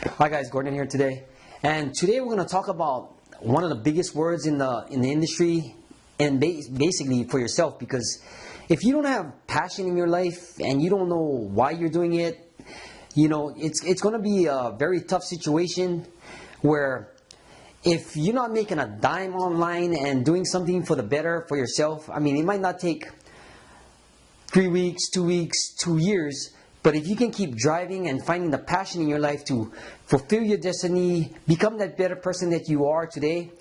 Hi guys, Gordon here today, and today we're going to talk about one of the biggest words in the industry, and basically for yourself. Because if you don't have passion in your life and you don't know why you're doing it, you know it's going to be a very tough situation where if you're not making a dime online and doing something for the better for yourself, I mean, it might not take 3 weeks, 2 weeks, 2 years. But if you can keep driving and finding the passion in your life to fulfill your destiny, become that better person that you are today,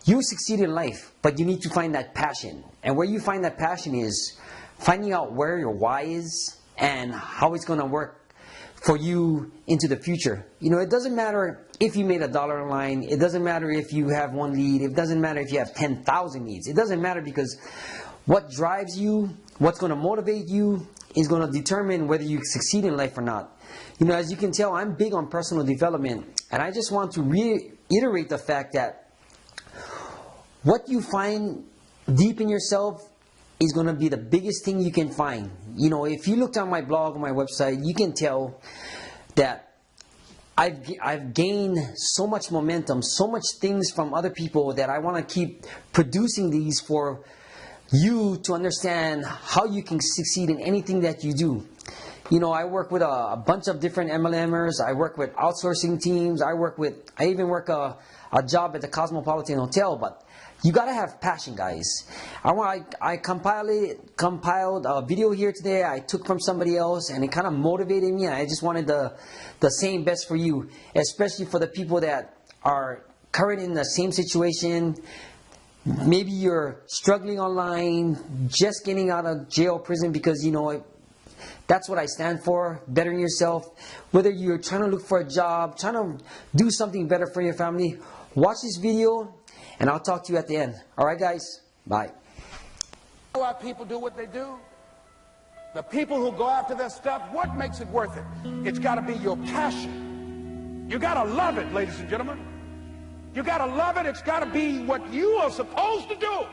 you'll succeed in life. But you need to find that passion. And where you find that passion is finding out where your why is and how it's going to work for you into the future. You know, it doesn't matter if you made $1 online. It doesn't matter if you have 1 lead. It doesn't matter if you have 10,000 leads. It doesn't matter, because what drives you, what's going to motivate you, is going to determine whether you succeed in life or not. You know, as you can tell, I'm big on personal development, and I just want to reiterate the fact that what you find deep in yourself is going to be the biggest thing you can find. You know, if you looked on my blog, on my website, you can tell that I've gained so much momentum, so much things from other people, that I want to keep producing these for you to understand how you can succeed in anything that you do. You know, I work with a bunch of different MLMers. I work with outsourcing teams. I even work a job at the Cosmopolitan Hotel. But you gotta have passion, guys. I compiled a video here today I took from somebody else, and it kind of motivated me. I just wanted the same best for you, especially for the people that are current in the same situation. Maybe you're struggling online, just getting out of jail, prison, because, you know, that's what I stand for, bettering yourself. Whether you're trying to look for a job, trying to do something better for your family, watch this video, and I'll talk to you at the end. All right, guys? Bye. You know why people do what they do? The people who go after their stuff, what makes it worth it? It's got to be your passion. You got to love it, ladies and gentlemen. You got to love it. It's got to be what you are supposed to do.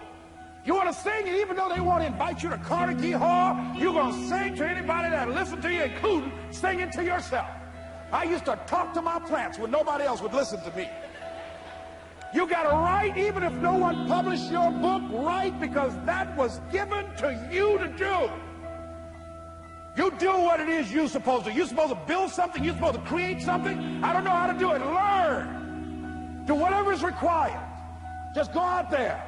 You want to sing, and even though they want to invite you to Carnegie Hall, you're going to sing to anybody that listens to you, including singing to yourself. I used to talk to my plants when nobody else would listen to me. You got to write, even if no one published your book, write, because that was given to you to do. You do what it is you're supposed to. You're supposed to build something. You're supposed to create something. I don't know how to do it. Learn. Do whatever is required. Just go out there.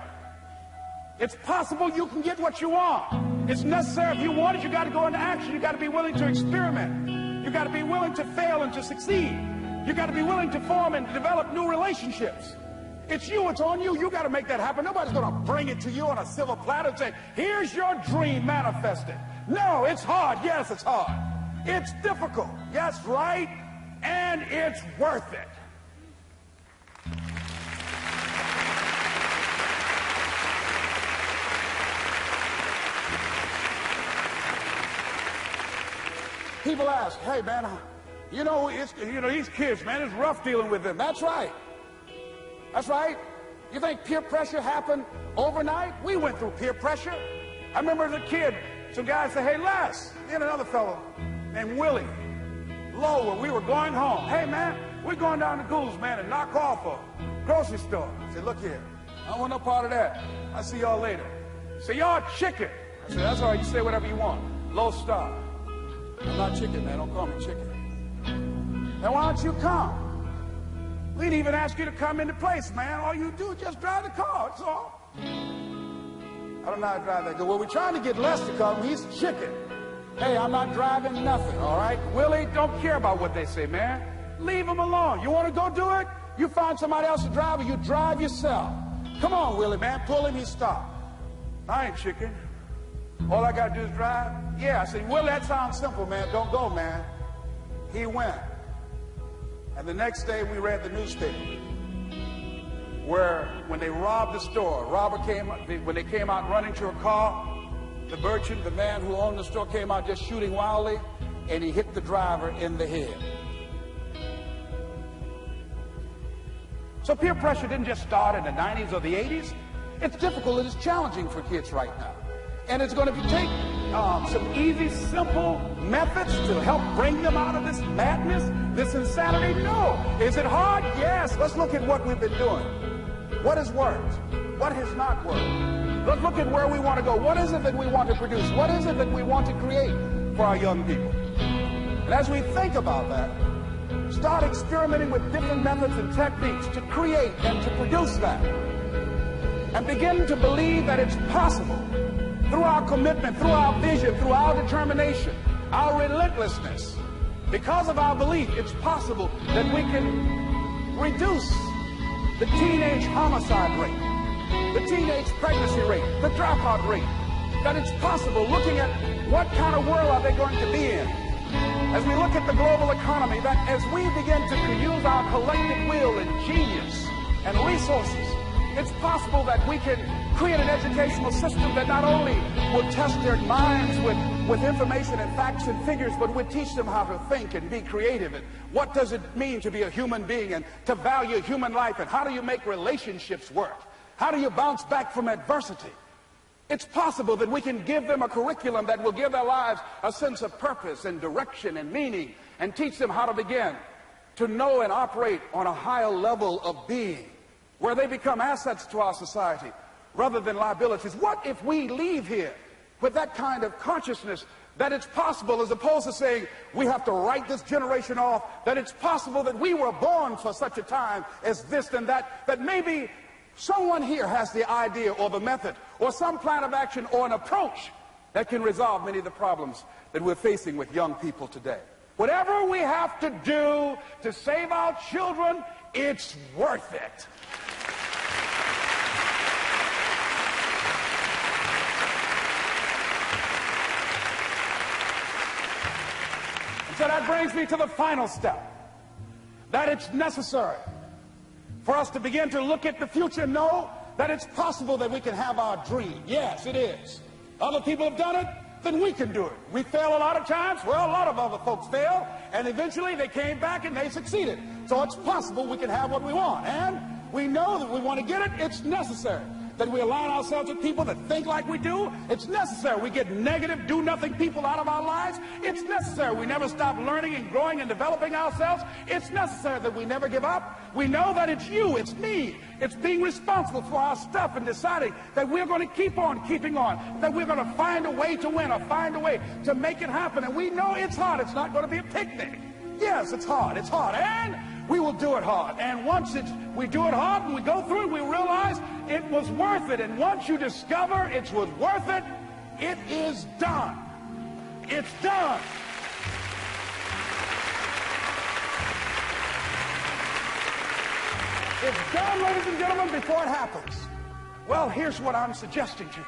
It's possible you can get what you want. It's necessary. If you want it, you got to go into action. You got to be willing to experiment. You got to be willing to fail and to succeed. You got to be willing to form and develop new relationships. It's you. It's on you. You got to make that happen. Nobody's going to bring it to you on a silver platter and say, here's your dream, manifest it. No, it's hard. Yes, it's hard. It's difficult. Yes, right. And it's worth it. People ask, hey man, you know, these kids, man, it's rough dealing with them. That's right. That's right. You think peer pressure happened overnight? We went through peer pressure. I remember as a kid, some guys said, hey Les, me and another fellow named Willie Lowe, we were going home. Hey man, we're going down to Gould's, man, and knock off a grocery store. I said, look here, I don't want no part of that. I'll see y'all later. Say, y'all chicken. I said, that's all right, you say whatever you want. Low star. I'm not chicken, man. Don't call me chicken. Now, why don't you come? We didn't even ask you to come into place, man. All you do is just drive the car. That's all. I don't know how to drive that good. Well, we're trying to get Les to come. He's chicken. Hey, I'm not driving nothing, all right? Willie, don't care about what they say, man. Leave him alone. You want to go do it? You find somebody else to drive, or you drive yourself. Come on, Willie, man. Pull him. He stop. I ain't chicken. All I got to do is drive? Yeah. I said, well, that sounds simple, man. Don't go, man. He went. And the next day we read the newspaper where when they robbed the store, when they came out running to a car, the merchant, the man who owned the store, came out just shooting wildly, and he hit the driver in the head. So peer pressure didn't just start in the 90s or the 80s. It's difficult. It is challenging for kids right now. And it's going to take some easy, simple methods to help bring them out of this madness. this insanity? No. Is it hard? Yes. Let's look at what we've been doing. What has worked? What has not worked? Let's look at where we want to go. What is it that we want to produce? What is it that we want to create for our young people? And as we think about that, start experimenting with different methods and techniques to create and to produce that. And begin to believe that it's possible through our commitment, through our vision, through our determination, our relentlessness. Because of our belief, it's possible that we can reduce the teenage homicide rate, the teenage pregnancy rate, the dropout rate. That it's possible, looking at what kind of world are they going to be in. As we look at the global economy, that as we begin to use our collective will and genius and resources, it's possible that we can create an educational system that not only will test their minds with information and facts and figures, but would teach them how to think and be creative, and what does it mean to be a human being and to value human life, and how do you make relationships work? How do you bounce back from adversity? It's possible that we can give them a curriculum that will give their lives a sense of purpose and direction and meaning, and teach them how to begin to know and operate on a higher level of being, where they become assets to our society rather than liabilities. What if we leave here with that kind of consciousness, that it's possible, as opposed to saying we have to write this generation off, that it's possible that we were born for such a time as this and that, that maybe someone here has the idea or the method or some plan of action or an approach that can resolve many of the problems that we're facing with young people today. Whatever we have to do to save our children, it's worth it. And so that brings me to the final step, that it's necessary for us to begin to look at the future, know that it's possible that we can have our dream. Yes, it is. Other people have done it, then we can do it. We fail a lot of times. Well, a lot of other folks fail, and eventually they came back and they succeeded. So it's possible we can have what we want. And we know that we want to get it. It's necessary that we align ourselves with people that think like we do. It's necessary we get negative, do-nothing people out of our lives. It's necessary we never stop learning and growing and developing ourselves. It's necessary that we never give up. We know that it's you, it's me. It's being responsible for our stuff and deciding that we're going to keep on keeping on, that we're going to find a way to win or find a way to make it happen. And we know it's hard. It's not going to be a picnic. Yes, it's hard. It's hard. And we will do it hard. And once we do it hard and we go through it, we realize it was worth it. And once you discover it was worth it, it is done. It's done. It's done, ladies and gentlemen, before it happens. Well, here's what I'm suggesting to you.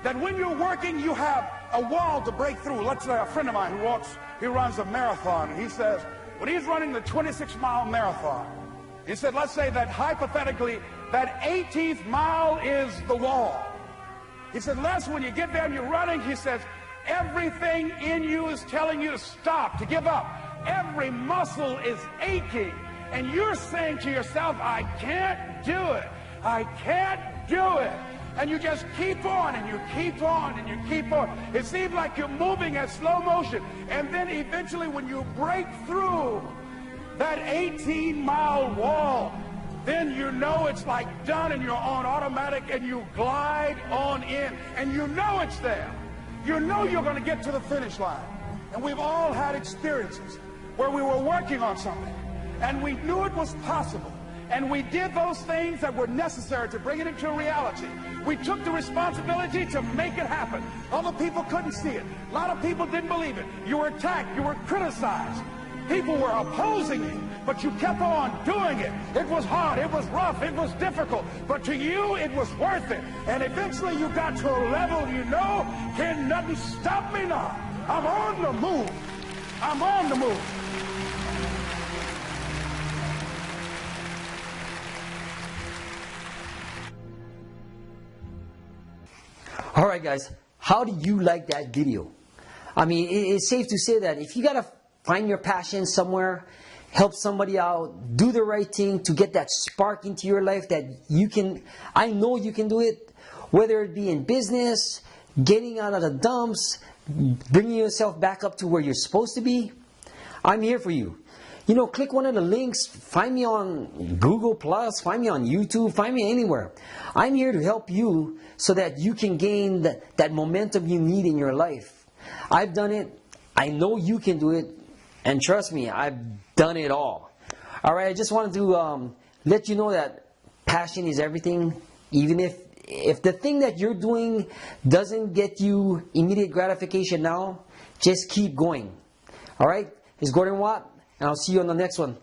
That when you're working, you have a wall to break through. Let's say a friend of mine he runs a marathon, and he says, when he's running the 26-mile marathon, he said, let's say that hypothetically, that 18th mile is the wall. He said, Les, when you get there and you're running, he says, everything in you is telling you to stop, to give up. Every muscle is aching. And you're saying to yourself, I can't do it. I can't do it. And you just keep on, and you keep on, and you keep on. It seems like you're moving at slow motion. And then eventually when you break through that 18-mile wall, then you know it's like done, and you're on automatic, and you glide on in. And you know it's there. You know you're going to get to the finish line. And we've all had experiences where we were working on something, and we knew it was possible. And we did those things that were necessary to bring it into reality. We took the responsibility to make it happen. Other people couldn't see it. A lot of people didn't believe it. You were attacked. You were criticized. People were opposing you, but you kept on doing it. It was hard. It was rough. It was difficult. But to you, it was worth it. And eventually you got to a level you know, can nothing stop me now. I'm on the move. I'm on the move. All right, guys, how do you like that video? I mean, it's safe to say that if you got to find your passion somewhere, help somebody out, do the right thing to get that spark into your life that you can, I know you can do it, whether it be in business, getting out of the dumps, bringing yourself back up to where you're supposed to be. I'm here for you. click one of the links. Find me on Google Plus, find me on YouTube, find me anywhere. I'm here to help you so that you can gain that momentum you need in your life. I've done it. I know you can do it. And trust me, I've done it all. Alright, I just wanted to let you know that passion is everything. Even if the thing that you're doing doesn't get you immediate gratification now, just keep going. Alright, it's Gordon Watt, and I'll see you on the next one.